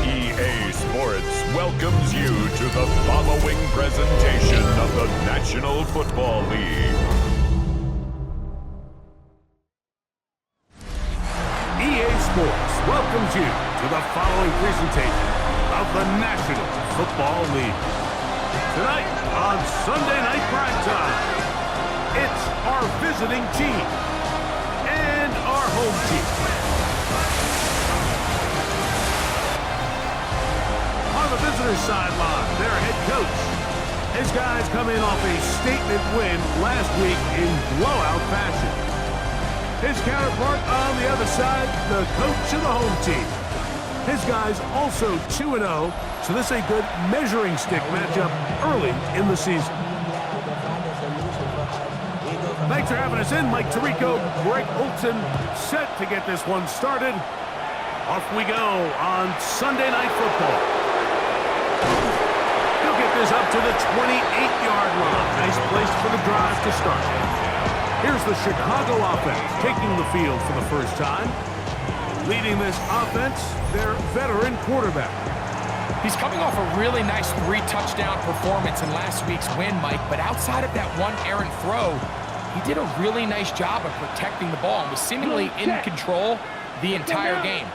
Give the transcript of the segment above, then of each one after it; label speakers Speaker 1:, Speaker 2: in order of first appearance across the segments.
Speaker 1: EA Sports welcomes you to the following presentation of the National Football League.
Speaker 2: EA Sports welcomes you to the following presentation of the National Football League. Tonight on Sunday Night Primetime, it's our visiting team and our home team. On the visitor's sideline, their head coach. His guys come in off a statement win last week in blowout fashion. His counterpart on the other side, the coach of the home team. His guys also 2-0, so this is a good measuring stick matchup early in the season. Thanks for having us in, Mike Tirico, Greg Olson, set to get this one started. Off we go on Sunday Night Football. He'll get this up to the 28-yard line. Nice place for the drive to start. Here's the Chicago offense taking the field for the first time. Leading this offense, their veteran quarterback.
Speaker 3: He's coming off a really nice 3-touchdown performance in last week's win, Mike, but outside of that one errant throw, he did a really nice job of protecting the ball and was seemingly in control the entire game.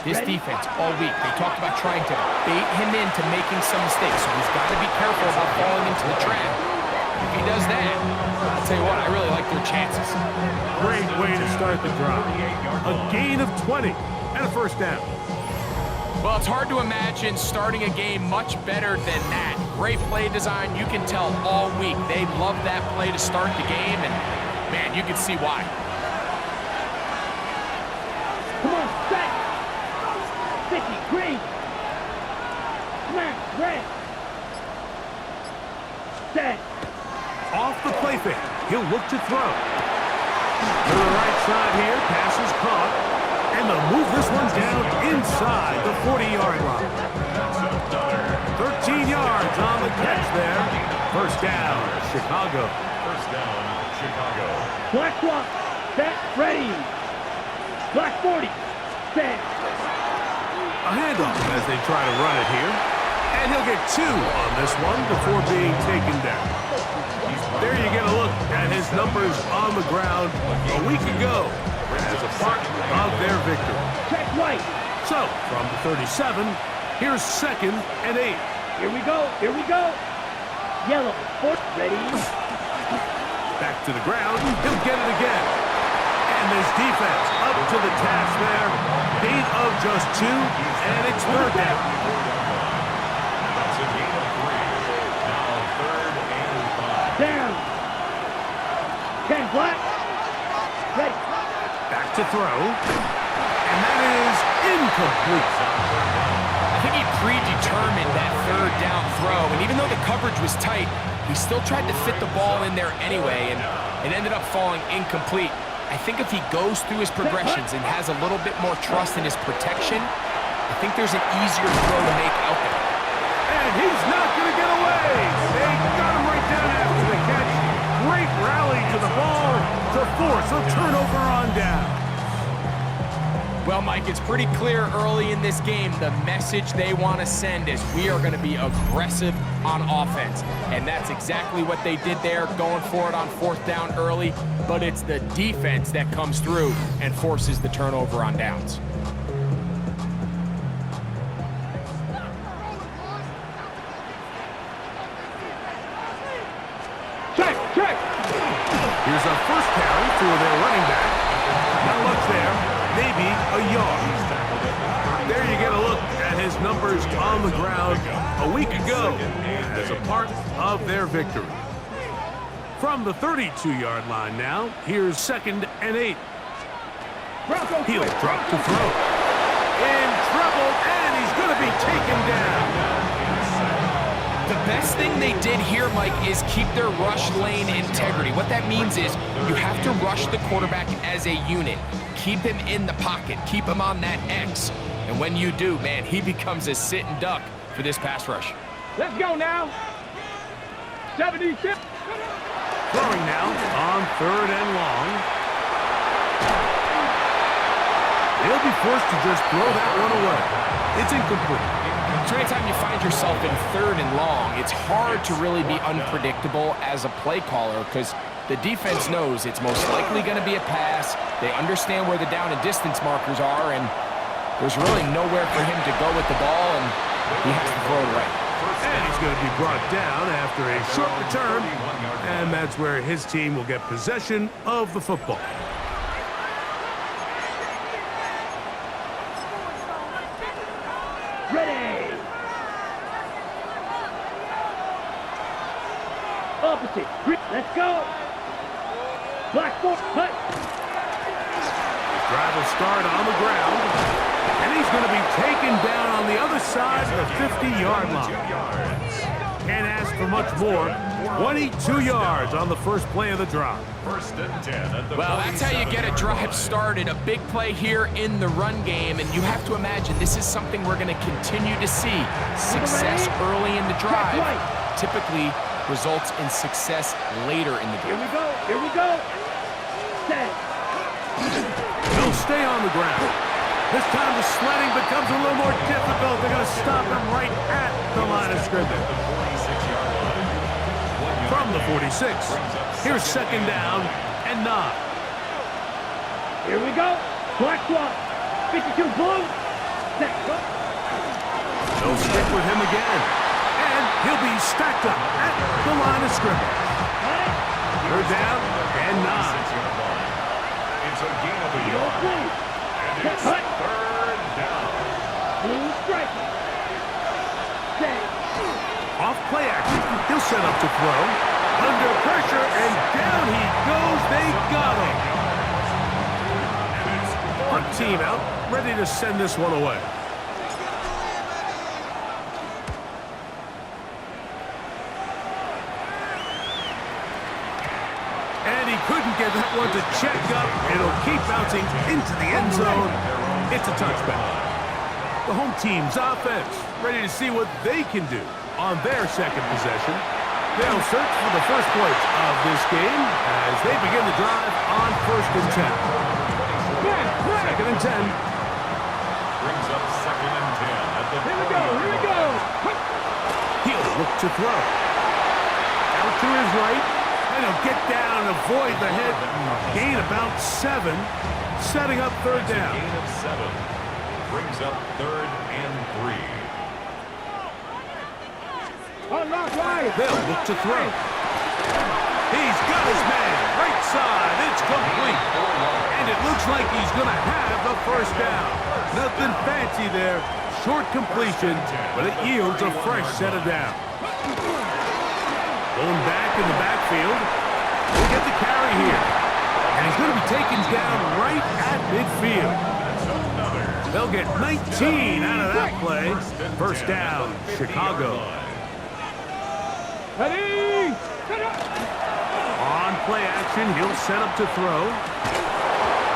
Speaker 3: This defense all week, they talked about trying to bait him into making some mistakes, so he's got to be careful about falling into the trap. If he does that, I'll tell you what, I really like their chances.
Speaker 2: Great way to start the drive. A gain of 20 and a first down.
Speaker 3: Well, it's hard to imagine starting a game much better than that. Great play design. You can tell all week they love that play to start the game, and, man, you can see why.
Speaker 4: Come on, set. Sticky, green. Smash, red. Set.
Speaker 2: Off the play fake, he'll look to throw. To the right side here, pass is caught. And they'll move this one down inside the 40-yard line. 13 yards on the catch there. First down, Chicago.
Speaker 1: First down, Chicago.
Speaker 4: Black swap. Set, ready. Black 40. Set.
Speaker 2: A handoff as they try to run it here. And he'll get 2 on this one before being taken down. There you get a look at his numbers on the ground a week ago as a part of their victory.
Speaker 4: Check right.
Speaker 2: So, from the 37, here's 2nd and 8.
Speaker 4: Here we go. Here we go. Yellow. Foot. Ready.
Speaker 2: Back to the ground. He'll get it again. And this defense up to the task there. Gain of just 2, and it's third down.
Speaker 1: That's a gain of 3. Now 3rd and 5.
Speaker 4: Down. 10 black. Ready.
Speaker 2: Back to throw. And that is incomplete.
Speaker 3: I think he predetermined that 3rd down throw, and even though the coverage was tight, he still tried to fit the ball in there anyway, and it ended up falling incomplete. I think if he goes through his progressions and has a little bit more trust in his protection, I think there's an easier throw to make out there.
Speaker 2: And he's not going to get away. They got him right down after the catch. Great rally to the ball to force a turnover on down.
Speaker 3: Well, Mike, it's pretty clear early in this game the message they want to send is we are going to be aggressive on offense. And that's exactly what they did there, going for it on 4th down early. But it's the defense that comes through and forces the turnover on downs.
Speaker 4: Check. Check.
Speaker 2: Here's a first carry for their running back. Not much there. Maybe a yard. There you get a look at his numbers on the ground a week ago as a part of their victory. From the 32-yard line now, here's 2nd and 8. He'll drop to throw. In trouble, and he's going to be taken down.
Speaker 3: The best thing they did here, Mike, is keep their rush lane integrity. What that means is you have to rush the quarterback as a unit. Keep him in the pocket. Keep him on that X. And when you do, man, he becomes a sit and duck for this pass rush.
Speaker 4: Let's go now. 76.
Speaker 2: Throwing now on 3rd and long. be forced to just throw that one away. It's incomplete.
Speaker 3: So anytime you find yourself in 3rd and long, it's hard to really be unpredictable as a play caller because the defense knows it's most likely going to be a pass. They understand where the down and distance markers are, and there's really nowhere for him to go with the ball, and he has to throw it away.
Speaker 2: And he's going to be brought down after a short return, and that's where his team will get possession of the football.
Speaker 4: Ready. Opposite. Let's go. Black foot. Cut.
Speaker 2: Drive will start on the ground, and he's going to be taken down on the other side of the 50-yard line. Can't ask for much more. 22 yards on the first play of the drive.
Speaker 3: Well, that's how you get a drive started. A big play here in the run game, and you have to imagine this is something we're going to continue to see. Success early in the drive typically results in success later in the game.
Speaker 4: Here we go. Here we go. Set.
Speaker 2: He'll stay on the ground. This time the sledding becomes a little more difficult. They're going to stop him right at the line of scrimmage. From the 46, here's 2nd down and 9.
Speaker 4: Here we go. Black one. 52 blue. Set.
Speaker 2: They'll stick with him again. And he'll be stacked up at the line of scrimmage. 3rd down and 9.
Speaker 1: It's a gain of a yard. And it's 3rd down.
Speaker 4: Blue strike. Set.
Speaker 2: Off play action, he'll set up to throw. Under pressure, and down he goes. They got him. Hunt team out, ready to send this one away. And he couldn't get that one to check up. It'll keep bouncing into the end zone. It's a touchback. The home team's offense ready to see what they can do on their 2nd possession. They'll search for the first points of this game as they begin the drive on 1st and 10. 2nd and 10.
Speaker 1: Brings up 2nd and 10 at the
Speaker 4: Here we go. Here we go.
Speaker 2: He'll look to throw. Out to his right. And he'll get down and avoid the hit. Gain about 7. Setting up 3rd down.
Speaker 1: Gain of 7. Brings up 3rd and 3.
Speaker 2: They'll look to throw. He's got his man. Right side. It's complete. And it looks like he's going to have the 1st down. Nothing fancy there. Short completion, but it yields a fresh set of downs. Going back in the backfield. He'll get the carry here. And he's going to be taken down right at midfield. They'll get 19 out of that play. 1st down, Chicago.
Speaker 4: Ready.
Speaker 2: On play action, he'll set up to throw.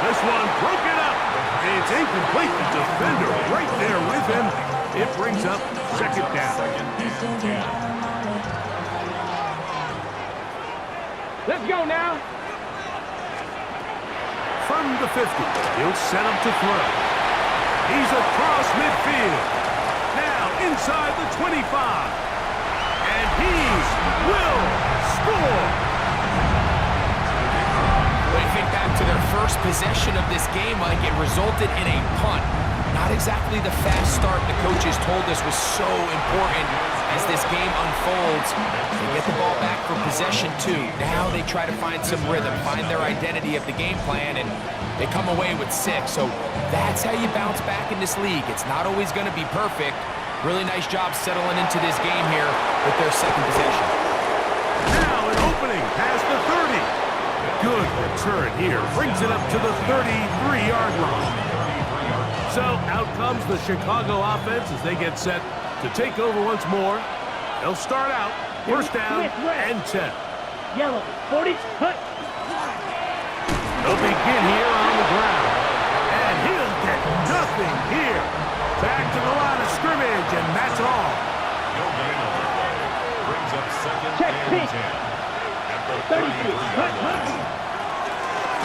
Speaker 2: This one broken up. It's incomplete. The defender right there with him. It brings up 2nd down.
Speaker 4: Let's go now.
Speaker 2: From the 50, he'll set up to throw. He's across midfield. Now inside the 25. And he will score.
Speaker 3: When you think back to their first possession of this game, Mike, it resulted in a punt. Not exactly the fast start the coaches told us was so important as this game unfolds. They get the ball back for possession 2. Now they try to find some rhythm, find their identity of the game plan, and they come away with 6. So that's how you bounce back in this league. It's not always going to be perfect. Really nice job settling into this game here with their 2nd possession.
Speaker 2: Now an opening past the 30. Good return here. Brings it up to the 33-yard line. So out comes the Chicago offense as they get set to take over once more. They'll start out 1st down and 10.
Speaker 4: Yellow. 40. Cut.
Speaker 2: They'll begin here on the ground. And he'll get nothing here. Back to the line of scrimmage, and that's all.
Speaker 1: No gain on the play. Brings up 2nd
Speaker 4: Check,
Speaker 1: and
Speaker 4: pitch.
Speaker 1: 10. At the
Speaker 4: 32. Cut.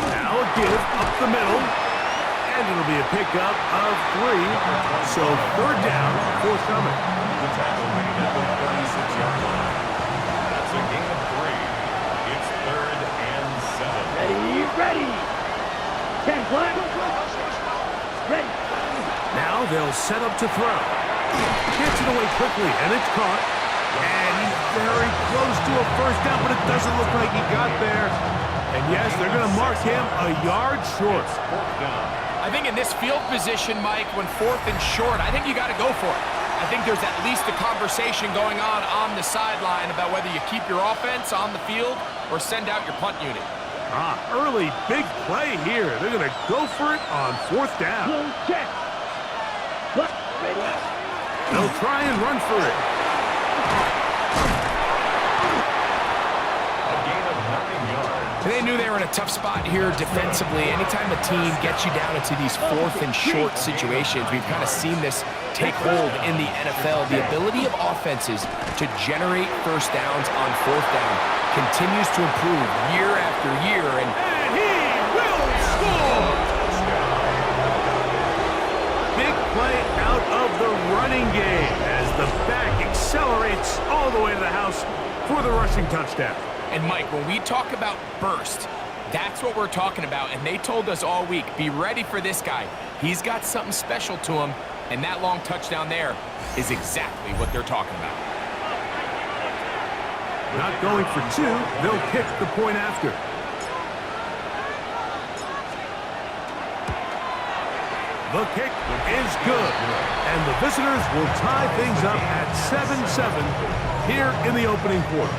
Speaker 2: Now a give up the middle. And And it'll be a pickup of 3. So third down, forthcoming.
Speaker 1: The tackle made at the 36-yard line. That's a gain of 3. It's 3rd and 7.
Speaker 4: Ready. 10 flat. Ready.
Speaker 2: Now they'll set up to throw. Gets it away quickly, and it's caught. And he's very close to a first down, but it doesn't look like he got there. And yes, they're going to mark him a yard short.
Speaker 3: I think in this field position, Mike, when 4th and short, I think you got to go for it. I think there's at least a conversation going on the sideline about whether you keep your offense on the field or send out your punt unit.
Speaker 2: Early big play here. They're going to go for it on 4th down.
Speaker 4: Slow check. Ready.
Speaker 2: They'll try and run for it.
Speaker 1: A gain of 9 yards.
Speaker 3: They knew they were in a tough spot here defensively. Anytime a team gets you down into these 4th and short situations, we've kind of seen this take hold in the NFL. The ability of offenses to generate first downs on 4th down continues to improve year after year.
Speaker 2: And he will score! Big play out of the running game as the back accelerates all the way to the house for the rushing touchdown.
Speaker 3: And Mike, when we talk about burst, that's what we're talking about. And they told us all week, be ready for this guy. He's got something special to him. And that long touchdown there is exactly what they're talking about.
Speaker 2: Not going for 2. They'll kick the point after. The kick is good. And the visitors will tie things up at 7-7 here in the opening quarter.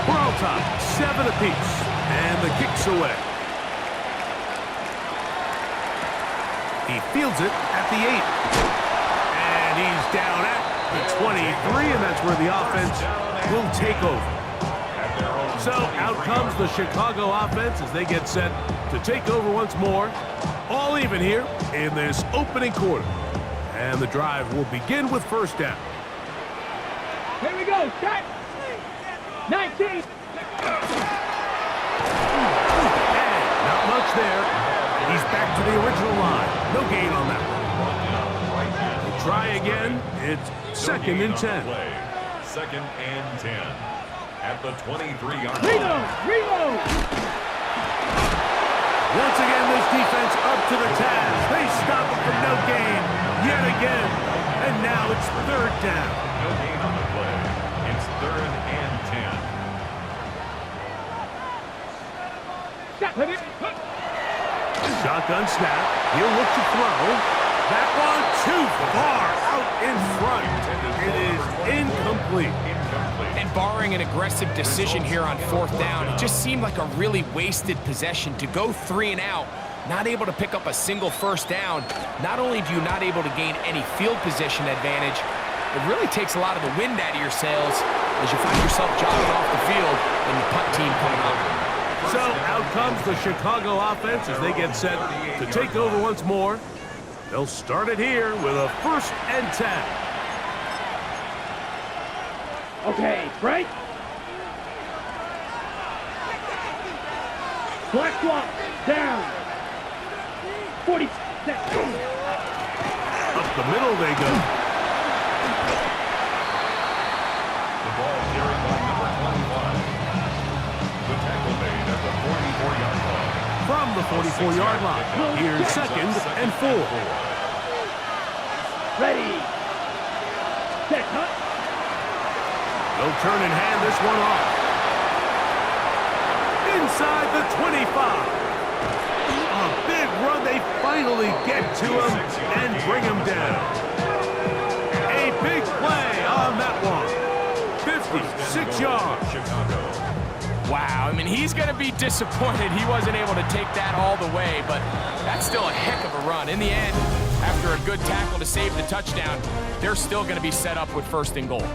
Speaker 2: We're all tied, 7 apiece. And the kick's away. He fields it at the 8. And he's down at the 23, and that's where the offense will take over. So out comes the Chicago offense as they get set to take over once more. All even here in this opening quarter. And the drive will begin with first down.
Speaker 4: Here we go. Start. 19.
Speaker 2: Not much there. He's back to the original line. No gain on that one. We'll try again. It's 2nd and 10.
Speaker 1: 2nd and 10. At the 23-yard line.
Speaker 4: Reload.
Speaker 2: Once again, this defense up to the task. They stop it for no gain yet again. And now it's 3rd down.
Speaker 1: No gain on the play. It's 3rd and 10.
Speaker 2: Shotgun snap. He'll look to throw. That one too far out in front. It is incomplete.
Speaker 3: And barring an aggressive decision here on 4th down, it just seemed like a really wasted possession to go 3 and out, not able to pick up a single first down. Not only do you not able to gain any field position advantage, it really takes a lot of the wind out of your sails as you find yourself jogging off the field and the punt team coming up.
Speaker 2: So out comes the Chicago offense as they get set to take over once more. They'll start it here with a 1st and 10.
Speaker 4: Okay, break. Black swap. Down. 40 seconds.
Speaker 2: Up the middle they go.
Speaker 1: The ball carried by number 21. The tackle made at the 44-yard line.
Speaker 2: From the 44-yard line, here's 2nd and 4.
Speaker 4: Ready. Set. Cut.
Speaker 2: They'll turn and hand this one off. Inside the 25. A big run. They finally get to him and bring him down. A big play on that one. 56 yards.
Speaker 1: Chicago.
Speaker 3: Wow, I mean, he's going to be disappointed he wasn't able to take that all the way, but that's still a heck of a run. In the end, after a good tackle to save the touchdown, they're still going to be set up with 1st and goal.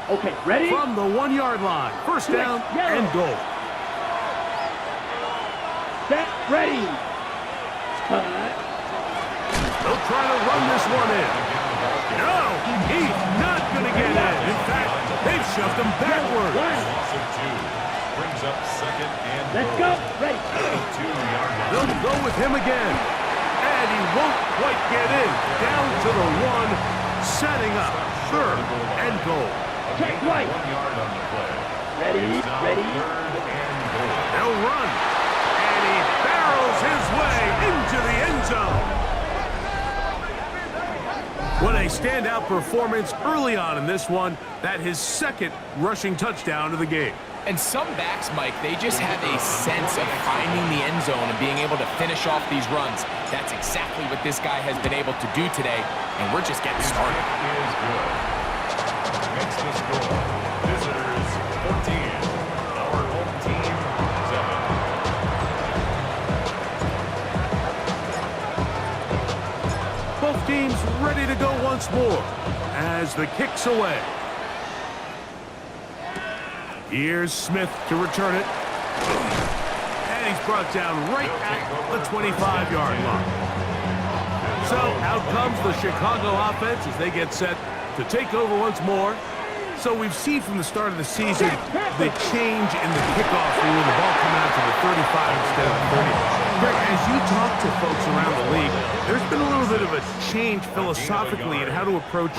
Speaker 4: Okay, ready?
Speaker 2: From the 1-yard line. First down and goal.
Speaker 4: Set, ready.
Speaker 2: They'll try to run this one in. No, he's not going to get in. In fact, they've shoved him backwards.
Speaker 1: Loss of 2. Brings up second and
Speaker 4: Let's
Speaker 1: goal.
Speaker 4: go. Ready.
Speaker 1: 2-yard line.
Speaker 2: They'll go with him again. And he won't quite get in. Down to the 1, setting up third and goal.
Speaker 4: Check right.
Speaker 1: 1 yard on the play.
Speaker 4: Ready,
Speaker 1: It's now
Speaker 4: ready.
Speaker 1: third and goal.
Speaker 2: They'll run. And he barrels his way into the end zone. What a standout performance early on in this one. That his second rushing touchdown of the game.
Speaker 3: And some backs, Mike, they just have a sense of finding the end zone and being able to finish off these runs. That's exactly what this guy has been able to do today, and we're just getting started.
Speaker 1: Is good. Makes the score. Visitors 14. Our home team 7.
Speaker 2: Both teams ready to go once more as the kick's away. Here's Smith to return it. And he's brought down right at the 25-yard line. So out comes the Chicago offense as they get set to take over once more. So we've seen from the start of the season the change in the kickoff rule, the ball coming out to the 35 instead of the 30. Greg, as you talk to folks around the league, there's been a little bit of a change philosophically in how to approach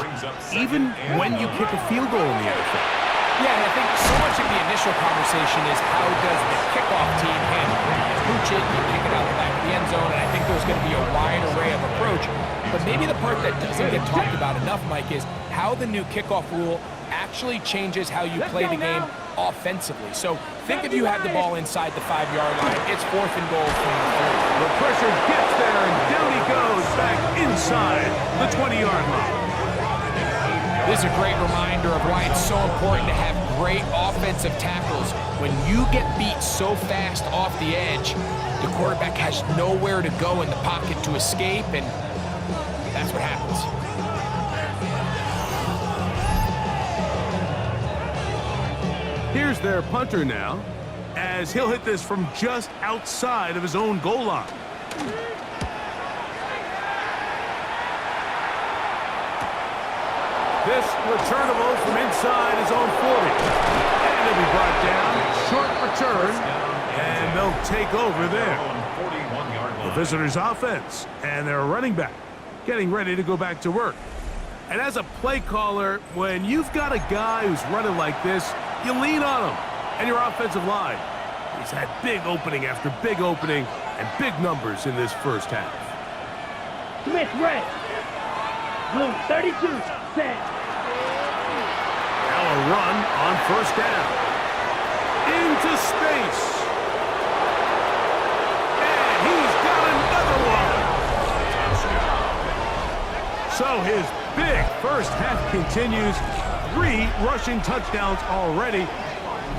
Speaker 2: even when you kick a field goal in the NFL.
Speaker 3: Yeah, and I think so much of the initial conversation is how does the kickoff team handle it? You pooch it, you kick it out the back of the end zone, and I think there's going to be a wide array of approach. But maybe the part that doesn't get talked about enough, Mike, is how the new kickoff rule actually changes how you play the game offensively. So think if you had the ball inside the 5-yard line, it's 4th and goal from the 30.
Speaker 2: The pressure gets there, and down he goes back inside the 20-yard line.
Speaker 3: This is a great reminder of why it's so important to have great offensive tackles. When you get beat so fast off the edge, the quarterback has nowhere to go in the pocket to escape, and that's what happens.
Speaker 2: Here's their punter now, as he'll hit this from just outside of his own goal line. This returnable from inside his own 40. And it'll be brought down. Short return. And they'll take over there. The visitors' offense and their running back getting ready to go back to work. And as a play caller, when you've got a guy who's running like this, you lean on him and your offensive line. He's had big opening after big opening and big numbers in this first half.
Speaker 4: Smith, red. Blue, 32, set.
Speaker 2: Now a run on first down. Into space. And he's got another one. So his big first half continues. 3 rushing touchdowns already.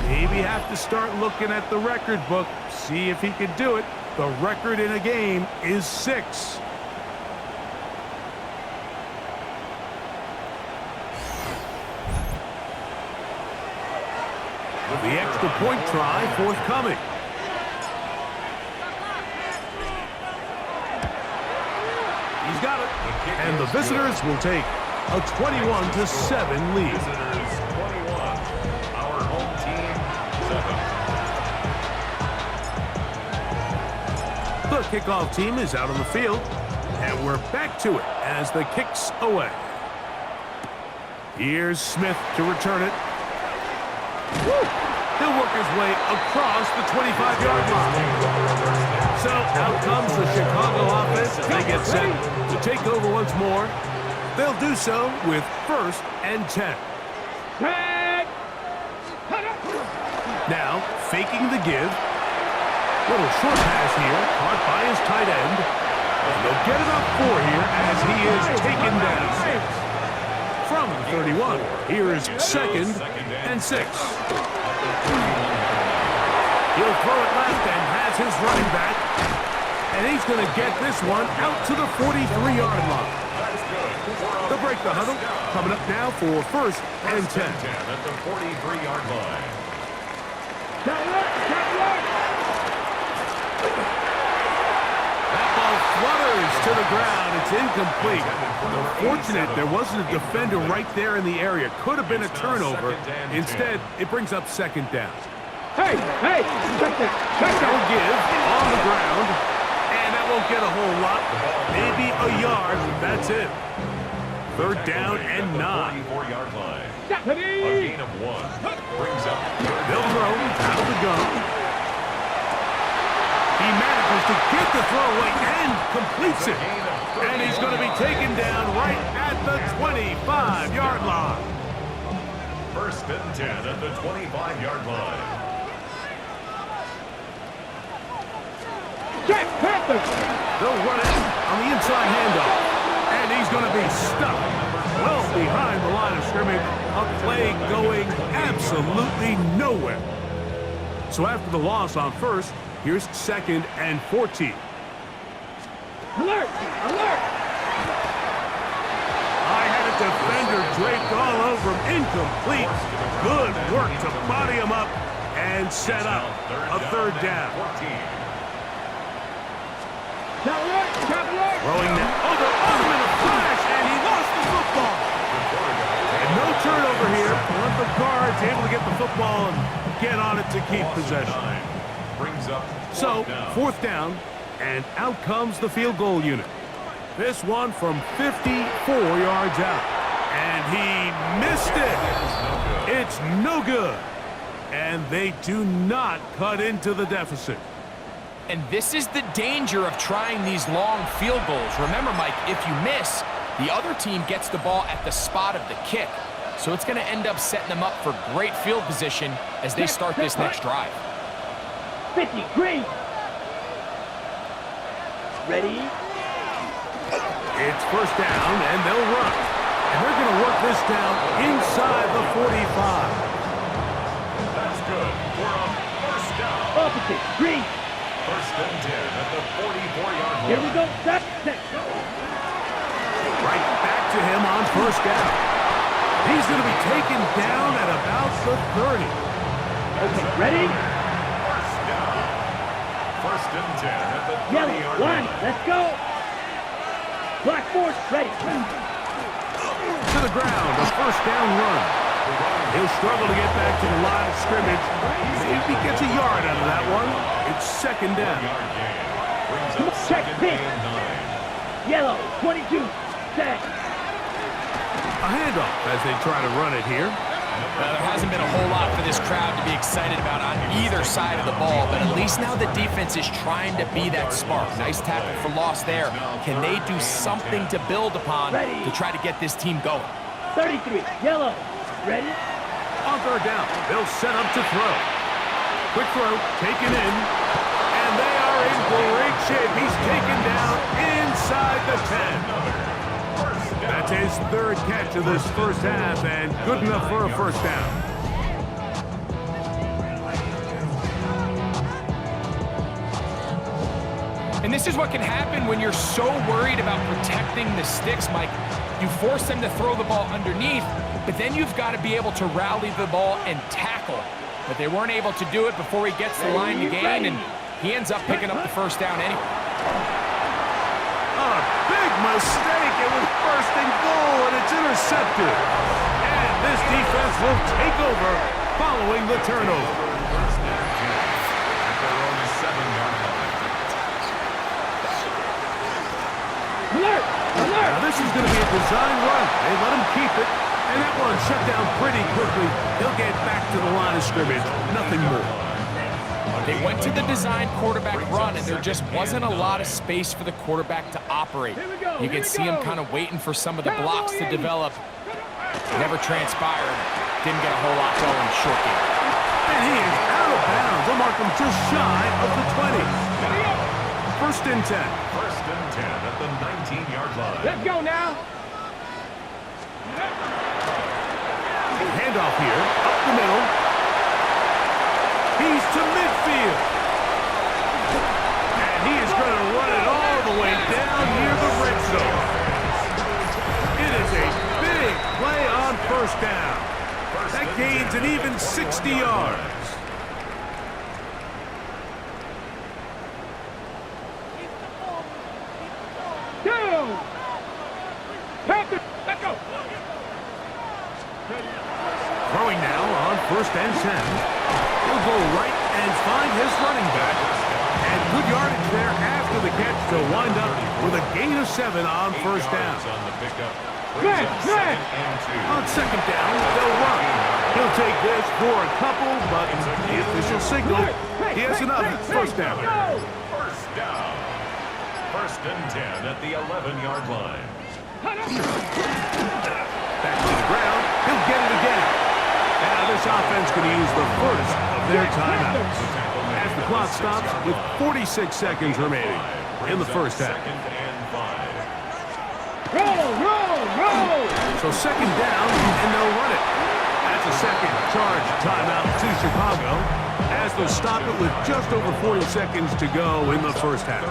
Speaker 2: Maybe have to start looking at the record book, see if he can do it. The record in a game is 6. The extra point try forthcoming. He's got it. And the visitors will take a 21-7 lead.
Speaker 1: Visitors 21. Our home team 7.
Speaker 2: The kickoff team is out on the field, and we're back to it as the kick's away. Here's Smith to return it. Woo! He'll work his way across the 25-yard line. So out comes the Chicago offense as they get set to take over once more. They'll do so with 1st and 10. Now, faking the give. Little short pass here, caught by his tight end. And they'll get it up 4 here as he is taken down. From the 31, here is 2nd and 6. He'll throw it left and has his running back. And he's going to get this one out to the 43-yard line.
Speaker 1: That's good.
Speaker 2: They'll break the huddle. Coming up now for first and 10.
Speaker 1: At the 43-yard line.
Speaker 2: That ball flutters to the ground. It's incomplete. Fortunate there wasn't a defender right there in the area. Could have been a turnover. Instead, it brings up second down.
Speaker 4: Hey, check that.
Speaker 2: They'll give on the ground. And that won't get a whole lot. Maybe a yard. That's it. Third down and 9.
Speaker 1: 44-yard line. A gain of 1. Brings up.
Speaker 2: They'll throw out of the gun. He manages to get the throw away and completes it. And he's going to be taken down right at the 25-yard line.
Speaker 1: First and 10 at the 25-yard line.
Speaker 4: Jack Panthers.
Speaker 2: They'll run it on the inside handoff. And he's going to be stuck well behind the line of scrimmage. A play going absolutely nowhere. So after the loss on first, here's second and 14.
Speaker 4: Alert!
Speaker 2: I had a defender draped all over him. Incomplete. Good work to body him up and set up a third down.
Speaker 1: 14.
Speaker 2: Throwing that over him in a flash, and he lost the football. And no turnover here. One of the guards able to get the football and get on it to keep possession.
Speaker 1: Brings up
Speaker 2: So, fourth down, and out comes the field goal unit. This one from 54 yards out. And he missed it. It's no good. And they do not cut into the deficit.
Speaker 3: And this is the danger of trying these long field goals. Remember, Mike, if you miss, the other team gets the ball at the spot of the kick. So it's going to end up setting them up for great field position as they start this next drive.
Speaker 4: 53. Ready?
Speaker 2: It's first down, and they'll run. And they're going to work this down inside the 45.
Speaker 1: That's good. We're on first down.
Speaker 4: Opposite. Green.
Speaker 1: First and 10 at the 44-yard line.
Speaker 4: Here we go. Set.
Speaker 2: Right back to him on first down. He's going to be taken down at about the 30.
Speaker 4: Okay, ready?
Speaker 1: First down. First and 10 at the 30-yard
Speaker 4: Yellow, line.
Speaker 1: line.
Speaker 4: Let's go. Black force, ready.
Speaker 2: To the ground, a first down run. He'll struggle to get back to the line of scrimmage. Maybe gets a yard out of that one. It's second down.
Speaker 1: Yard gain. Brings
Speaker 4: Come
Speaker 1: up
Speaker 4: on, check,
Speaker 1: second
Speaker 4: pitch.
Speaker 1: and 9.
Speaker 4: Yellow, 22. Set.
Speaker 2: A handoff as they try to run it here.
Speaker 3: Now, there hasn't been a whole lot for this crowd to be excited about on either side of the ball, but at least now the defense is trying to be that spark. Nice tackle for loss there. Can they do something to build upon to try to get this team going?
Speaker 4: 33. Yellow. Ready?
Speaker 2: On third down, they'll set up to throw. Quick throw, taken in, and they are in great shape. He's taken down inside the 10. That's his third catch of this first half, and good enough for a first down.
Speaker 3: And this is what can happen when you're so worried about protecting the sticks, Mike. You force them to throw the ball underneath, but then you've got to be able to rally the ball and tackle. But they weren't able to do it before he gets the line to gain, and he ends up picking up the first down anyway.
Speaker 2: A big mistake. It was first and goal, and it's intercepted. And this defense will take over following the turnover.
Speaker 1: First and 10 at their own 7-yard line.
Speaker 4: Alert!
Speaker 2: Now this is going to be a design run. They let him keep it, and that one shut down pretty quickly. He'll get back to the line of scrimmage. Nothing more.
Speaker 3: They went to the design quarterback run, and there just wasn't a lot of space for the quarterback to operate. You could see him kind of waiting for some of the blocks to develop. Never transpired. Didn't get a whole lot going short game.
Speaker 2: And he is out of bounds. They'll mark him just shy of the 20. First and 10.
Speaker 1: First and 10 at the 19-yard line.
Speaker 4: Let's go now.
Speaker 2: Handoff here, up the middle. He's to midfield. And he is going to run it gains an even 60 yards.
Speaker 4: Down. Panthers, let's go.
Speaker 2: Throwing now on 1st and 10. He'll go right and find his running back. And good yardage there after the catch to wind up with a gain of 7 on 1st down.
Speaker 1: On the pickup.
Speaker 4: Red, red.
Speaker 2: On 2nd down, they'll run. He'll take this for a couple, but the official signal, he has enough. 1st down.
Speaker 1: First down. 1st and 10 at the 11-yard line.
Speaker 2: Back to the ground. He'll get it again. Now this offense going to use the first of their timeouts as the clock stops with 46 seconds remaining in the 1st half.
Speaker 4: Roll.
Speaker 2: So 2nd down, and they'll run it. That's a second charge timeout to Chicago as they'll stop it with just over 40 seconds to go in the 1st half.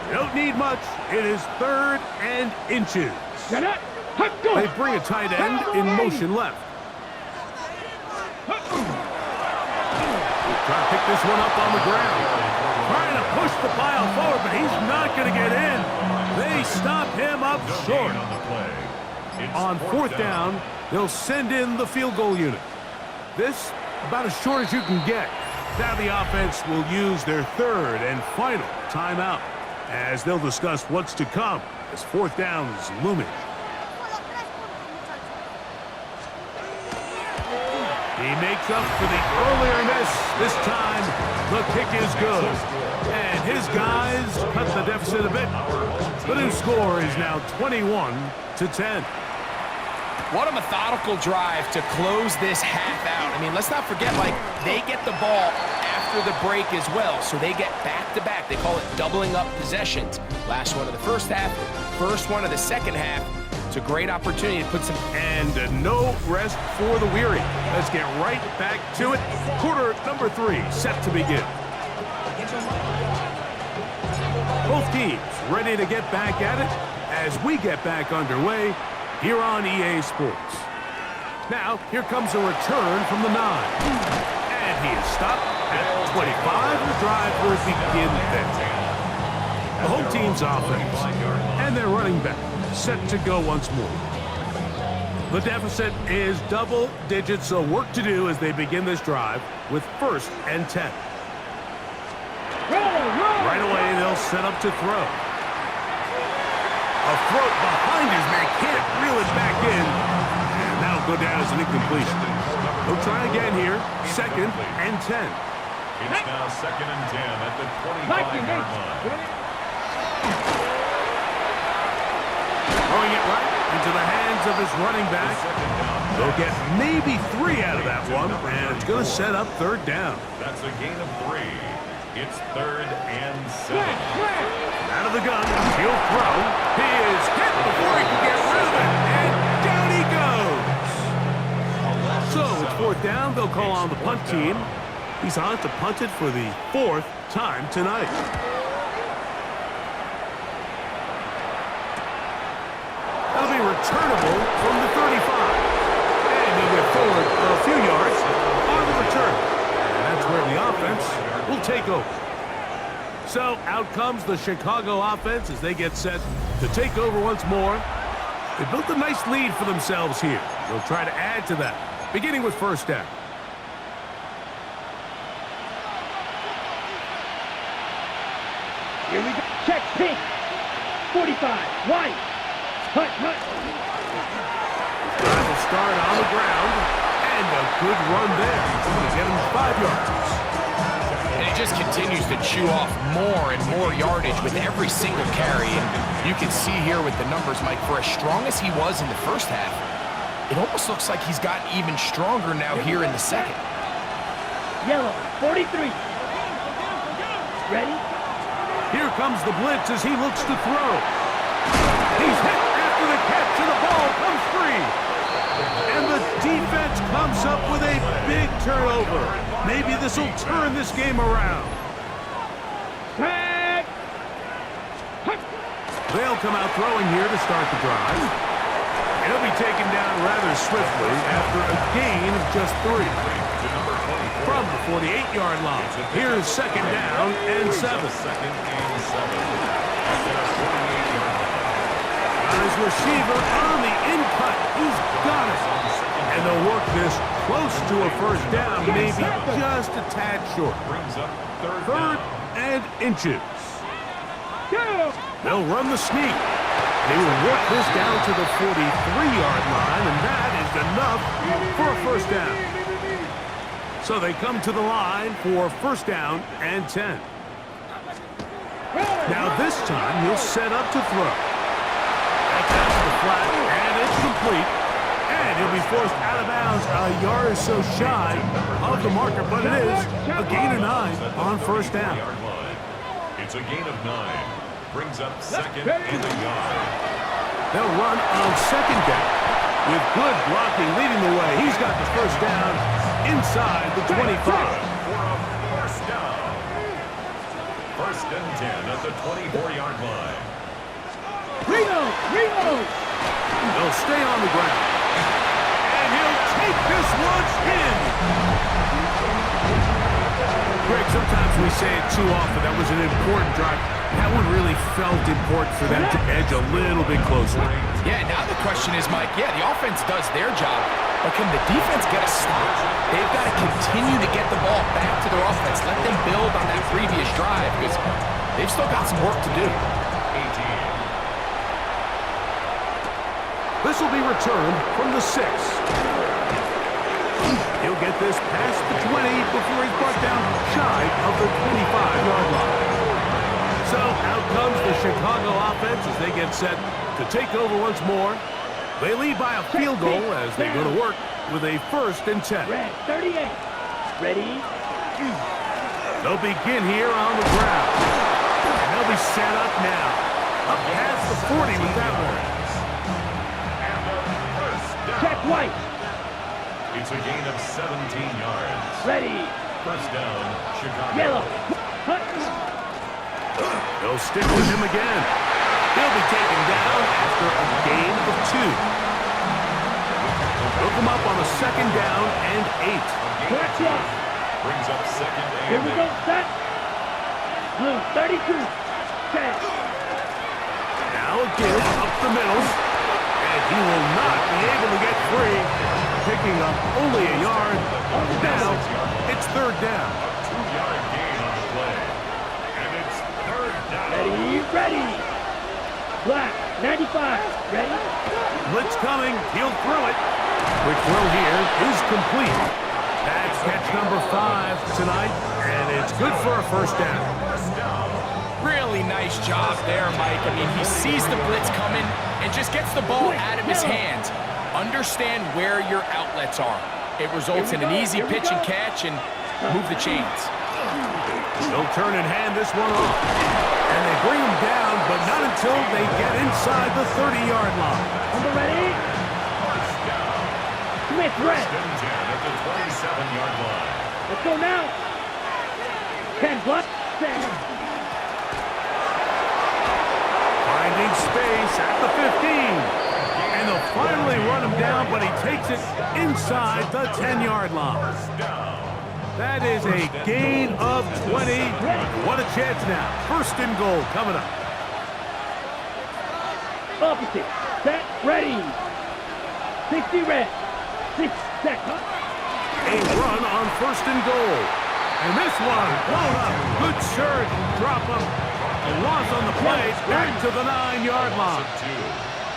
Speaker 2: You don't need much. It is 3rd and inches. They bring a tight end in motion left. Trying to pick this one up on the ground. Trying to push the pile forward, but he's not going to get in. They stop him up short. On 4th down, they'll send in the field goal unit. This, about as short as you can get. Now the offense will use their 3rd and final timeout as they'll discuss what's to come as 4th down is looming. He makes up for the earlier miss. This time, the kick is good. And his guys cut the deficit a bit. The new score is now 21-10.
Speaker 3: What a methodical drive to close this half out. I mean, let's not forget, like, they get the ball after the break as well, so they get back-to-back. They call it doubling up possessions. Last one of the 1st half, first one of the 2nd half. It's a great opportunity to put some...
Speaker 2: And no rest for the weary. Let's get right back to it. Quarter number 3 set to begin. Both teams ready to get back at it as we get back underway here on EA Sports. Now, here comes a return from the 9. And he is stopped at 25. The drive will begin then. The home team's offense and their running back set to go once more. The deficit is double digits, so work to do as they begin this drive with 1st and 10. Right away, they'll set up to throw. A throw behind his man, can't reel it back in. And that'll go down as an incompletion. They'll try again here, 2nd and 10.
Speaker 1: It's now 2nd and 10 at the 25-yard line.
Speaker 2: Throwing it right into the hands of his running back. They'll get maybe 3 out of that one, and it's going to set up 3rd down.
Speaker 1: That's a gain of 3. It's 3rd and 7.
Speaker 2: Out of the gun, he'll throw. He is hit before he can get rid of it, and down he goes. So it's 4th down. They'll call on the punt team. He's on to punt it for the 4th time tonight. That'll be returnable from the 35. And he'll get forward for a few yards on the return. And that's where the offense will take over. So out comes the Chicago offense as they get set to take over once more. They built a nice lead for themselves here. They'll try to add to that, beginning with 1st down.
Speaker 4: Here we go. Check pink. 45. White. Hut.
Speaker 2: Drive will start on the ground. And a good run there. To get him 5 yards.
Speaker 3: And he just continues to chew off more and more yardage with every single carry. And you can see here with the numbers, Mike, for as strong as he was in the 1st half, it almost looks like he's gotten even stronger now here in the 2nd.
Speaker 4: Yellow. 43. Ready?
Speaker 2: Here comes the blitz as he looks to throw. He's hit after the catch, and the ball comes free. And the defense comes up with a big turnover. Maybe this will turn this game around. They'll come out throwing here to start the drive. And He'll be taken down rather swiftly after a gain of just 3. From the 48-yard line, here's second down and 7. His receiver on the in-cut. He's got it. And they'll work this close to a first down, maybe just a tad short. Third and inches. They'll run the sneak. They will work this down to the 43-yard line, and that is enough for a first down. So they come to the line for first down and 10. Now this time he'll set up to throw. That's out to the flat, and it's complete. And he'll be forced out of bounds a yard or so shy of the marker, but it is a gain of 9 on first down.
Speaker 1: It's a gain of 9. Brings up second and a yard.
Speaker 2: They'll run on second down. With good blocking leading the way, he's got the first down inside the 25.
Speaker 1: For a first down. First and 10 at the 24-yard line.
Speaker 4: Ringo!
Speaker 2: They'll stay on the ground. And he'll take this one in. Greg, sometimes we say it too often. That was an important drive. That one really felt important for them to edge a little bit closer.
Speaker 3: Yeah, now the question is, Mike, the offense does their job, but can the defense get a stop? They've got to continue to get the ball back to their offense. Let them build on that previous drive because they've still got some work to do.
Speaker 1: 18.
Speaker 2: This will be returned from the 6. He'll get this past the 20 before he's brought down shy of the 25-yard line. So out comes the Chicago offense as they get set to take over once more. They lead by a field goal as they go to work with a first and 10.
Speaker 4: Red 38. Ready?
Speaker 2: They'll begin here on the ground. And they'll be set up now. Up past the 40 with that one.
Speaker 1: And a first down.
Speaker 4: Check white.
Speaker 1: It's a gain of 17 yards.
Speaker 4: Ready?
Speaker 1: First down, Chicago.
Speaker 4: Yellow. Hut.
Speaker 2: They'll stick with him again. He'll be taken down after a gain of 2. They'll come up on a second down and 8.
Speaker 4: Watch out.
Speaker 1: Brings up second
Speaker 4: Here
Speaker 1: and
Speaker 4: we go. Set. Blue 32. Set.
Speaker 2: Now again up the middle. And he will not be able to get free. Picking up only a yard. Now it's third down.
Speaker 1: 2-yard gain on the play. And it's third down.
Speaker 4: Ready? Black 95. Ready?
Speaker 2: Blitz coming. He'll throw it. Quick throw here is complete. That's catch number 5 tonight. And it's good for a first down.
Speaker 3: Really nice job there, Mike. I mean, he sees the blitz coming and just gets the ball out of his hands. Understand where your outlets are. It results in an easy pitch and catch and move the chains.
Speaker 2: They'll turn and hand this one off. And they bring him down, but not until they get inside the 30-yard line.
Speaker 4: Number ready? Smith red.
Speaker 1: First and 10 at the 27-yard line.
Speaker 4: Let's go now. 10 block. 7.
Speaker 2: Finding space at the 15. And they'll finally run him down, but he takes it inside the 10-yard line. That is a gain of 20. What a chance now. First and goal coming up.
Speaker 4: Opposite. Set. Ready. 60 red. 6 set.
Speaker 2: A run on first and goal. And this one blown up. Good surge. Drop him. A loss on the play. Back to the 9-yard line.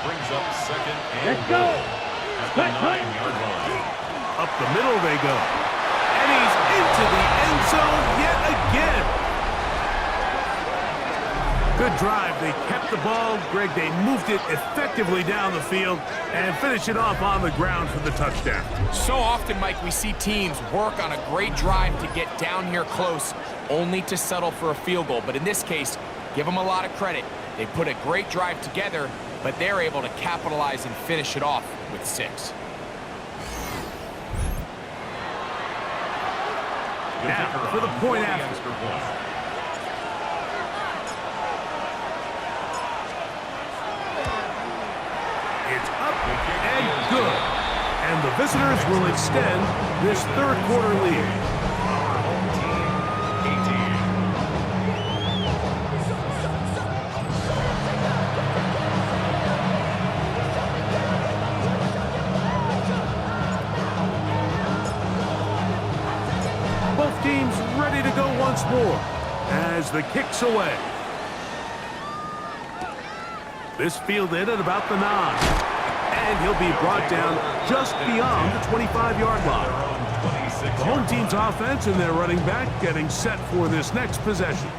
Speaker 1: Brings up second and
Speaker 4: Let's go.
Speaker 1: at the 9-yard line.
Speaker 2: Up the middle they go. And he's into the end zone yet again. Good drive. They kept the ball. Greg, they moved it effectively down the field and finish it off on the ground for the touchdown.
Speaker 3: So often, Mike, we see teams work on a great drive to get down here close, only to settle for a field goal. But in this case, give them a lot of credit. They put a great drive together, but they're able to capitalize and finish it off with 6.
Speaker 2: Now, for the point after. It's up good. And the visitors will extend this third quarter lead.
Speaker 1: Our home team, 18.
Speaker 2: Both teams ready to go once more as the kick's away. This fielded at about the 9. And he'll be brought down just beyond the 25-yard line. The home team's offense and their running back getting set for this next possession.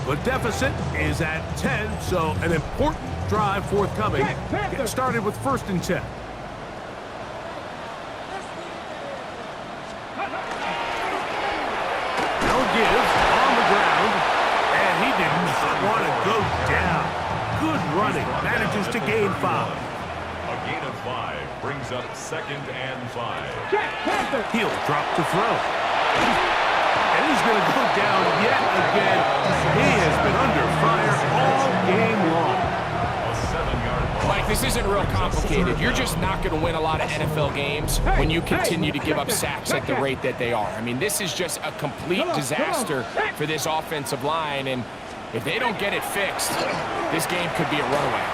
Speaker 2: The deficit is at 10, so an important drive forthcoming. Get started with 1st and 10. Gives on the ground, and he did not want to go down. Good running, manages to gain 5.
Speaker 1: A gain of 5 brings up 2nd and 5.
Speaker 2: He'll drop to throw. And he's going to go down yet again. He has been under fire all game long.
Speaker 1: A 7-yard loss.
Speaker 3: Mike, this isn't real complicated. You're just not going to win a lot of NFL games when you continue to give up sacks at the rate that they are. I mean, this is just a complete disaster for this offensive line, and if they don't get it fixed, this game could be a runaway.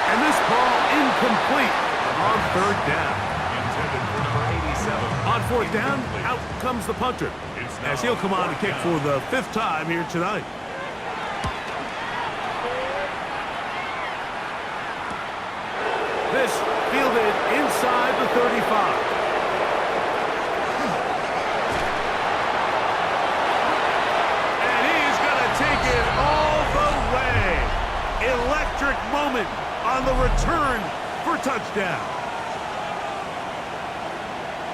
Speaker 2: And this ball incomplete on 3rd down.
Speaker 1: Intended for number 87.
Speaker 2: On 4th down, out comes the punter, as he'll come on to kick for the 5th time here tonight. This fielded inside the 35. And he's going to take it all the way. Electric moment on the return for touchdown.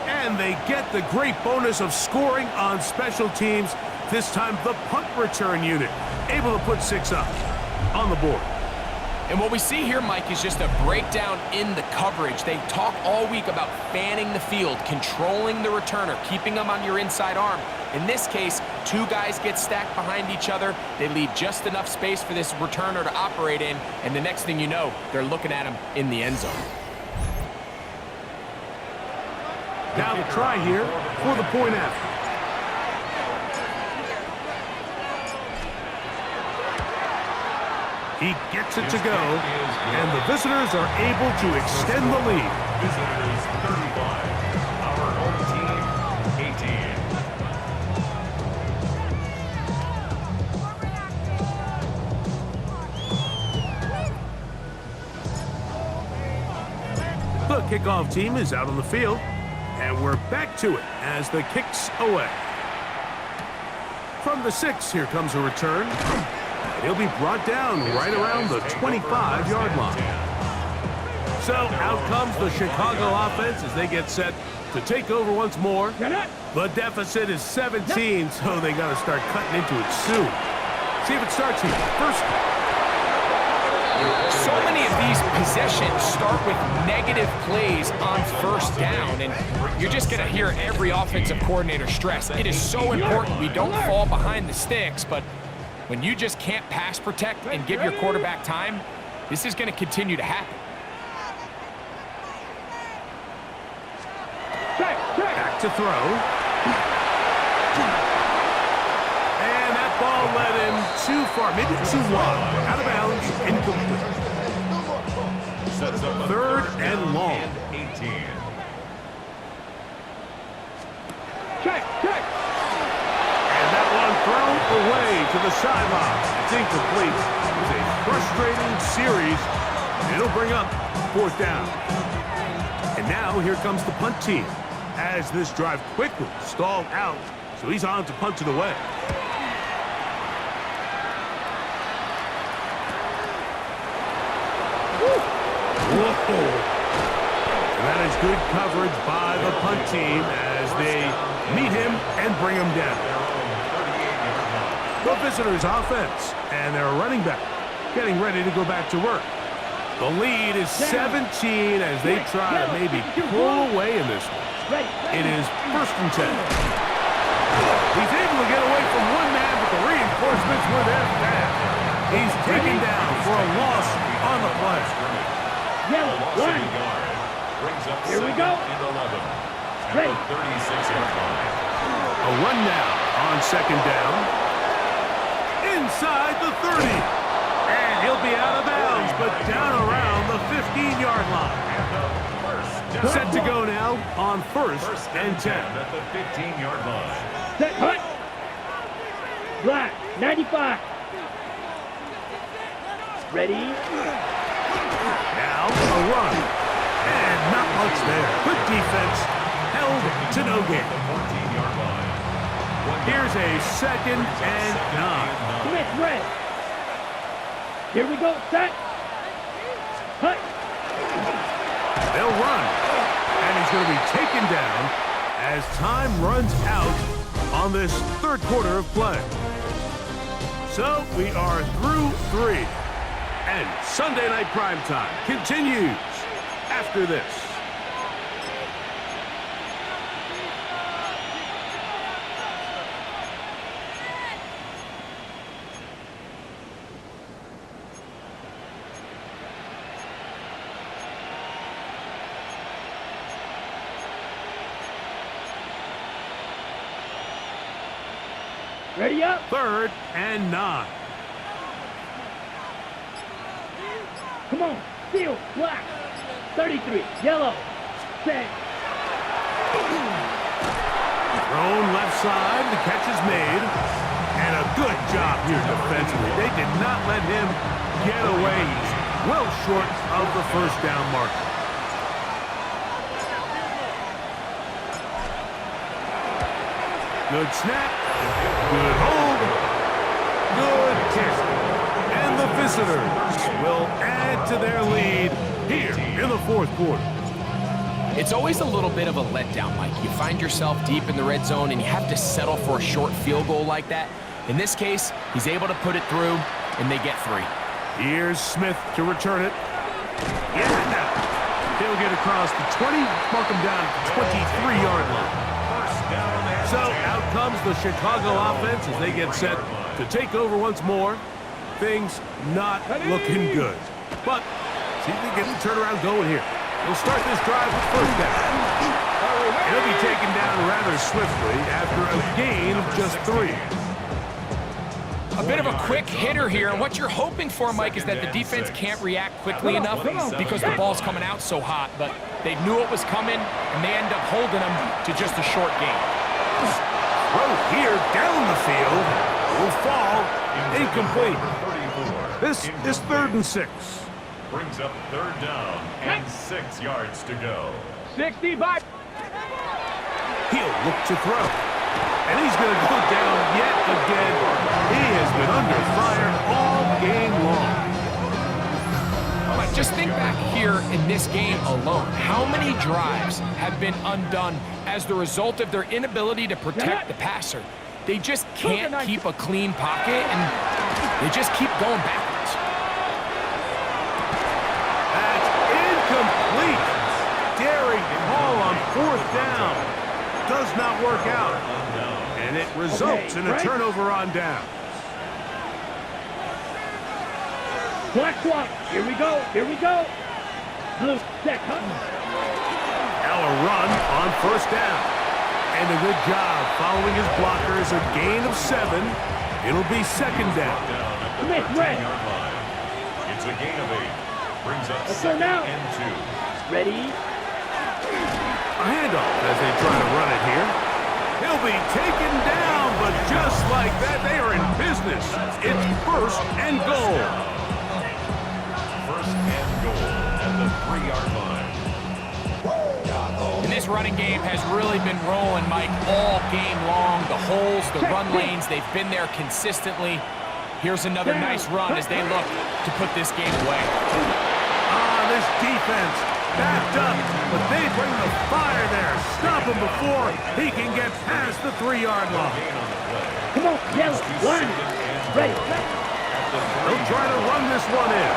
Speaker 2: And they get the great bonus of scoring on special teams. This time the punt return unit able to put 6 up on the board.
Speaker 3: And what we see here, Mike, is just a breakdown in the coverage. They talk all week about fanning the field, controlling the returner, keeping them on your inside arm. In this case, 2 guys get stacked behind each other. They leave just enough space for this returner to operate in, and the next thing you know, they're looking at him in the end zone.
Speaker 2: Now the try here for the point after. He gets it to go, and the visitors are able to extend the lead.
Speaker 1: Visitors 35. Our home team 18.
Speaker 2: The kickoff team is out on the field, and we're back to it as the kick's away. From the 6, here comes a return. He'll be brought down right around the 25-yard line. So out comes the Chicago offense as they get set to take over once more. The deficit is 17, so they got to start cutting into it soon. See if it starts here. First.
Speaker 3: So many of these possessions start with negative plays on 1st down, and you're just going to hear every offensive coordinator stress. It is so important we don't fall behind the sticks, but when you just can't pass protect and give your quarterback time, this is going to continue to happen.
Speaker 2: Back to throw. And that ball led him too far, maybe too wide. Out of bounds, incomplete.
Speaker 1: Sets up
Speaker 2: 3rd and long.
Speaker 1: 18.
Speaker 2: And that one thrown away to the sideline. It's incomplete. It was a frustrating series. It'll bring up 4th down. And now here comes the punt team as this drive quickly stalled out. So he's on to punt it away. Whoa. And that is good coverage by the punt team as they meet him and bring him down. The visitors' offense and their running back getting ready to go back to work. The lead is 17 as they try to maybe pull away in this one. It is 1st and 10. He's able to get away from one man, but the reinforcements were there fast. He's taken down for a loss on the play.
Speaker 1: A
Speaker 4: Yellow,
Speaker 1: loss of a
Speaker 4: line.
Speaker 1: yard. Brings up
Speaker 4: Here we
Speaker 1: second
Speaker 4: go.
Speaker 1: and 11. At
Speaker 4: Ready.
Speaker 1: the 36-yard line.
Speaker 2: A run now on second down. Inside the 30. And he'll be out of bounds, but down around the 15-yard line. Set to go now on first and 10.
Speaker 1: At the 15-yard line.
Speaker 4: Set, hut. Black, 95. Ready?
Speaker 2: Now a run. And not much there. Good defense. Held to no gain.
Speaker 1: 14-yard line.
Speaker 2: Here's a second and 9.
Speaker 4: Smith, red. Here we go, set. Hut.
Speaker 2: They'll run. And he's going to be taken down as time runs out on this third quarter of play. So we are through 3. And Sunday Night Primetime continues after this.
Speaker 4: Ready up.
Speaker 2: Third and 9.
Speaker 4: Come on. Field, black. 33, yellow. Set.
Speaker 2: Thrown left side, the catch is made. And a good job here defensively. They did not let him get away. He's well short of the first down marker. Good snap. Good hold. Good kick. And the visitors will add to their lead here in the fourth quarter.
Speaker 3: It's always a little bit of a letdown, Mike. You find yourself deep in the red zone and you have to settle for a short field goal like that. In this case, he's able to put it through and they get 3.
Speaker 2: Here's Smith to return it. Yeah, he'll get across the 20, mark him down at the 23-yard line. So out comes the Chicago offense as they get set to take over once more. Things not looking good. But see if they get the turnaround going here. He'll start this drive with first down. He'll be taken down rather swiftly after a gain of just 3.
Speaker 3: A bit of a quick hitter here, and what you're hoping for, Mike, is that the defense can't react quickly enough because the ball's coming out so hot, but they knew it was coming, and they end up holding them to just a short gain.
Speaker 2: Throw here down the field will fall incomplete. This is 3rd and 6.
Speaker 1: Brings up 3rd down and 6 yards to go.
Speaker 4: 65.
Speaker 2: He'll look to throw. And he's going to go down yet again. He has been under fire all game long.
Speaker 3: But just think back here in this game alone. How many drives have been undone as the result of their inability to protect the passer? They just can't keep a clean pocket, and they just keep going backwards.
Speaker 2: That's incomplete. Daring ball on 4th down. Does not work out. And it results in a turnover on down.
Speaker 4: Black swap. Here we go. Here we go. Blue, set, hut.
Speaker 2: Now a run on 1st down. And a good job following his blockers. A gain of 7. It'll be 2nd down.
Speaker 4: Smith, red.
Speaker 1: It's a gain of 8. Brings up
Speaker 4: Let's go
Speaker 1: 2nd
Speaker 4: now.
Speaker 1: and 2.
Speaker 4: Ready.
Speaker 2: A handoff as they try to run it here. He'll be taken down, but just like that, they are in business. It's 1st and goal.
Speaker 1: 1st and goal at the 3-yard line.
Speaker 3: And this running game has really been rolling, Mike, all game long. The holes, the run lanes, they've been there consistently. Here's another nice run as they look to put this game away.
Speaker 2: This defense backed up, but they bring the fire there. Stop him before he can get past the 3-yard line.
Speaker 4: Come on, yellow, line. Ready.
Speaker 2: They'll try to run this one in,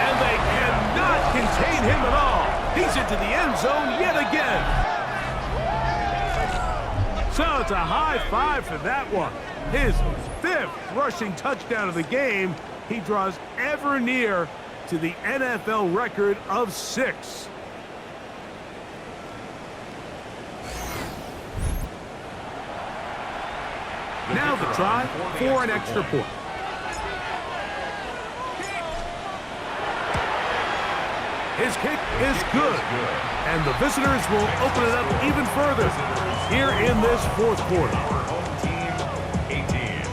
Speaker 2: and they cannot contain him at all. He's into the end zone yet again. So it's a high 5 for that one. His 5th rushing touchdown of the game. He draws ever near to the NFL record of 6. Now the try for an extra point. His kick is good, and the visitors will open it up even further here in this fourth quarter.
Speaker 1: Home team, 18.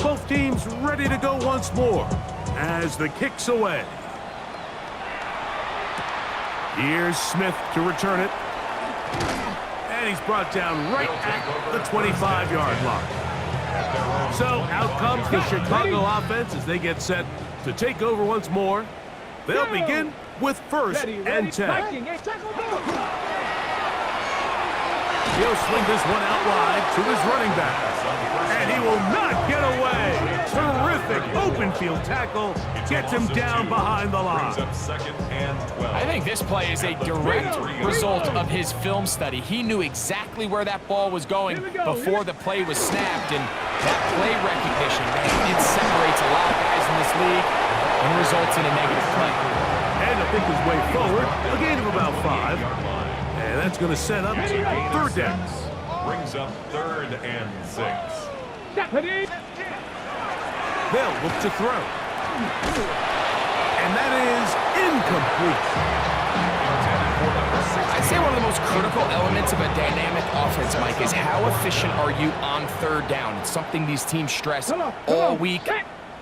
Speaker 2: Both teams ready to go once more as the kick's away. Here's Smith to return it. And he's brought down right at the 25-yard line. So out comes the Chicago offense as they get set to take over once more. They'll begin with first and 10. He'll swing this one out wide to his running back. And he will not get away. Terrific open field tackle. Gets him down behind the line.
Speaker 3: I think this play is a direct result of his film study. He knew exactly where that ball was going before the play was snapped. And that play recognition, man, it separates a lot of guys in this league and results in a negative play.
Speaker 2: And to pick his way forward, a gain of about 5. And that's going to set up third down.
Speaker 1: Brings up 3rd and 6.
Speaker 2: They'll look to throw. And that is incomplete.
Speaker 3: I'd say one of the most critical elements of a dynamic offense, Mike, is how efficient are you on third down? It's something these teams stress all week.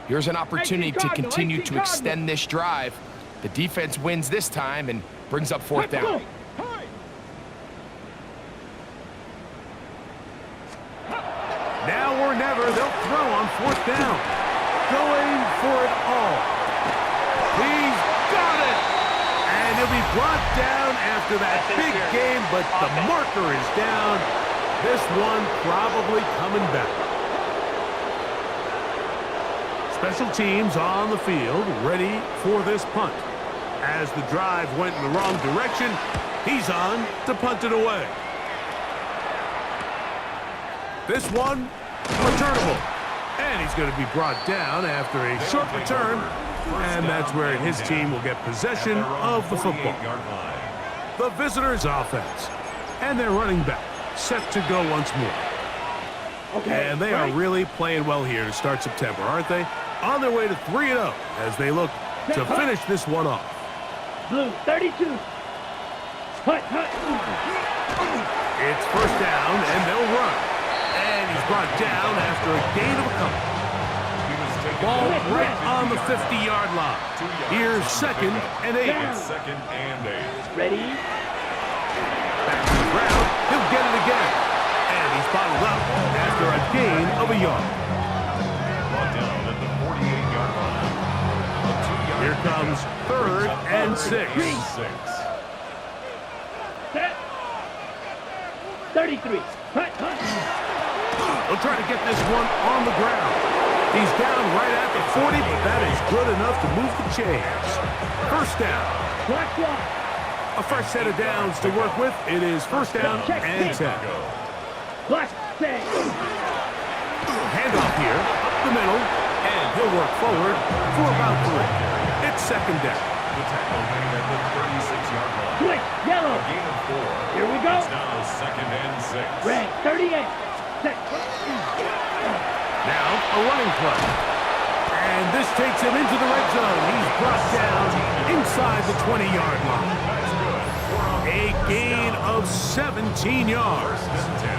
Speaker 3: Here's an opportunity to continue to extend this drive. The defense wins this time and brings up 4th down.
Speaker 2: Now or never, they'll throw on 4th down. Going for it all. He's got it! And he'll be brought down after that big game, but the marker is down. This one probably coming back. Special teams on the field, ready for this punt. As the drive went in the wrong direction, he's on to punt it away. This one, returnable. And he's going to be brought down after a short return. And that's where his team will get possession of the football. The visitors' offense. And their running back set to go once more. And they are really playing well here to start September, aren't they? On their way to 3-0 as they look to finish this one off.
Speaker 4: Blue, 32. Hut.
Speaker 2: It's first down, and they'll run. And he's brought down after a gain of a couple. Ball right on the 50-yard line. Here's 2nd and 8.
Speaker 1: 2nd and 8.
Speaker 4: Ready?
Speaker 2: Back to the ground. He'll get it again. And he's bottled up after a gain of a yard.
Speaker 1: Brought down at the 48-yard line.
Speaker 2: Here comes 3rd and 6.
Speaker 4: Set. 33. Hut.
Speaker 2: They'll try to get this one on the ground. He's down right at the 40, but that is good enough to move the chains. First down.
Speaker 4: Black block.
Speaker 2: A fresh set of downs to work with. It is first down and 10.
Speaker 4: Black set.
Speaker 2: Handoff here, up the middle, and he'll work forward for about 3. It's 2nd down.
Speaker 1: The tackle made at the 36-yard line.
Speaker 4: Switch. Yellow.
Speaker 1: A gain of 4.
Speaker 4: Here we go.
Speaker 1: It's now 2nd and 6.
Speaker 4: Red. 38. Set.
Speaker 2: Now a running play. And this takes him into the red zone. He's brought down inside the 20-yard line. A gain of 17 yards.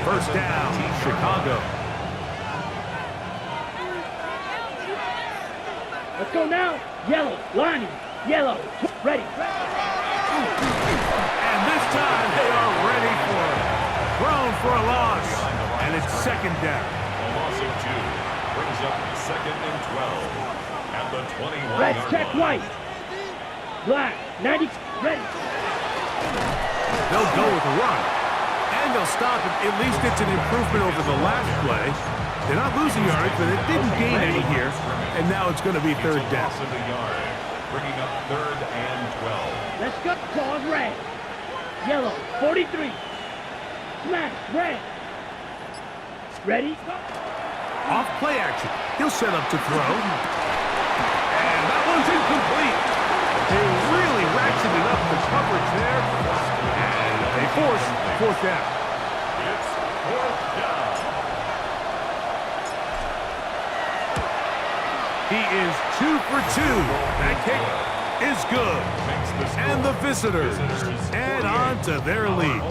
Speaker 2: First down, Chicago.
Speaker 4: Let's go now. Yellow. Lining. Yellow. Ready.
Speaker 2: And this time they are ready for it. Thrown for a loss. And it's 2nd down.
Speaker 1: A loss of 2 brings up 2nd and 12 at the 21-yard
Speaker 4: Red.
Speaker 1: line.
Speaker 4: Check white. Black. 90. Ready.
Speaker 2: They'll go with a run. And they'll stop it. At least it's an improvement over the last play. They're not losing yardage, but it didn't gain any here. And now it's going to be 3rd down.
Speaker 1: Loss of a yard, bringing up 3rd and 12.
Speaker 4: Let's go. Pause. Red. Yellow. 43. Smash. Red. Ready.
Speaker 2: Off play action. He'll set up to throw. And that one's incomplete. They really ratcheted up the coverage there. And they force fourth down.
Speaker 1: It's fourth down.
Speaker 2: He is 2 for 2. That kick is good. And the visitors add on to their lead.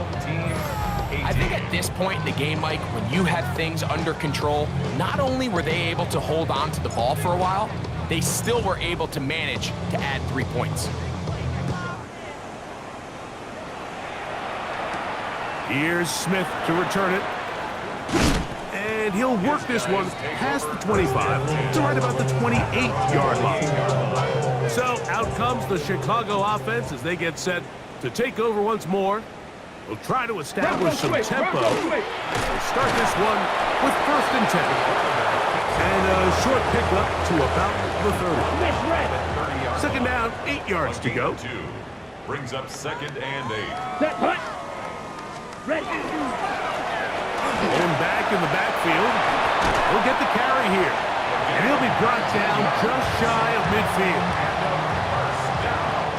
Speaker 3: I think at this point in the game, Mike, when you have things under control, not only were they able to hold on to the ball for a while, they still were able to manage to add 3 points.
Speaker 2: Here's Smith to return it. And he'll work this one past the 25 to right about the 28-yard line. So out comes the Chicago offense as they get set to take over once more. They'll try to establish some tempo. They start this one with 1st and 10. And a short pickup to about the 30. Second down, 8 yards to go.
Speaker 1: Brings up 2nd and 8.
Speaker 4: Set, punt. Ready.
Speaker 2: And back in the backfield. He'll get the carry here. And he'll be brought down just shy of midfield.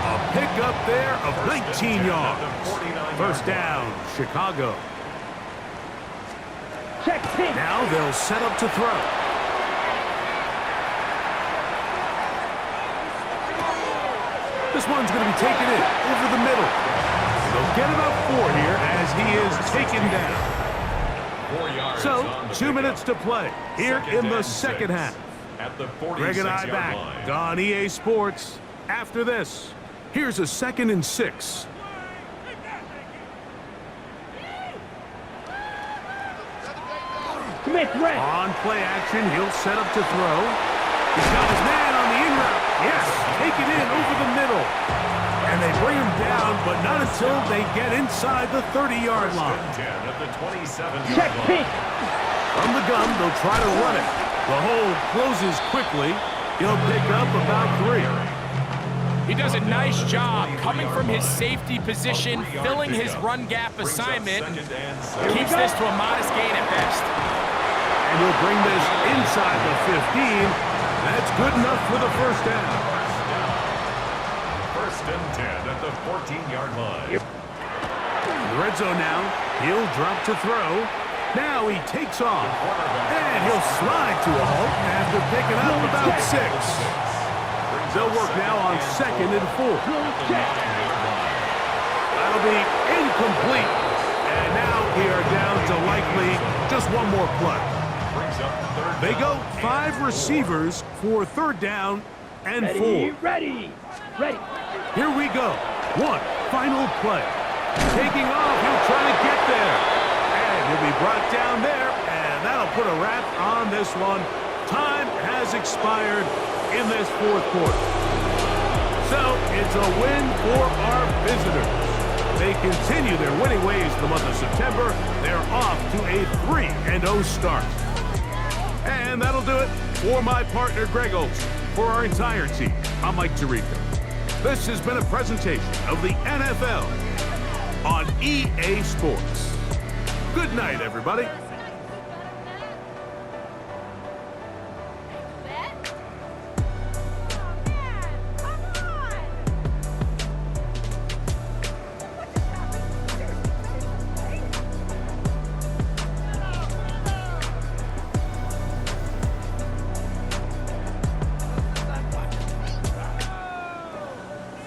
Speaker 2: A pickup there of 19 yards. 1st down, Chicago.
Speaker 4: Check pitch.
Speaker 2: Now they'll set up to throw. This one's going to be taken in over the middle. They'll get about 4 here as he is taken down.
Speaker 1: 4 yards.
Speaker 2: So, 2 minutes to play here in the second half.
Speaker 1: At the
Speaker 2: Greg and I
Speaker 1: 46-yard
Speaker 2: back
Speaker 1: line.
Speaker 2: on EA Sports. After this, here's a 2nd and 6.
Speaker 4: Smith, ready.
Speaker 2: On play action, he'll set up to throw. He's got his man on the in route. Yes, take it in over the middle. And they bring him down, but not until they get inside the 30-yard line.
Speaker 1: 10 at the 27-yard
Speaker 4: Check
Speaker 1: line.
Speaker 4: pitch.
Speaker 2: From the gun, they'll try to run it. The hole closes quickly. He'll pick up about 3.
Speaker 3: He does a nice job coming from his safety position, filling his run gap assignment, keeps this to a modest gain at best.
Speaker 2: And he'll bring this inside the 15. That's good enough for the 1st down.
Speaker 1: 1st and 10 at the 14-yard line.
Speaker 2: In the red zone now. He'll drop to throw. Now he takes off. And he'll slide to a halt after picking up about 6. They'll work now on 2nd and 4. That'll be incomplete. And now we are down to likely just one more play. They go 5 receivers for 3rd down and 4.
Speaker 4: Ready.
Speaker 2: Here we go. One final play. Taking off, he'll try to get there. And he'll be brought down there, and that'll put a wrap on this one. Time has expired in this 4th quarter. So it's a win for our visitors. They continue their winning ways in the month of September. They're off to a 3-0 start. And that'll do it for my partner, Greg Olson. For our entire team, I'm Mike Tirico. This has been a presentation of the NFL on EA Sports. Good night, everybody.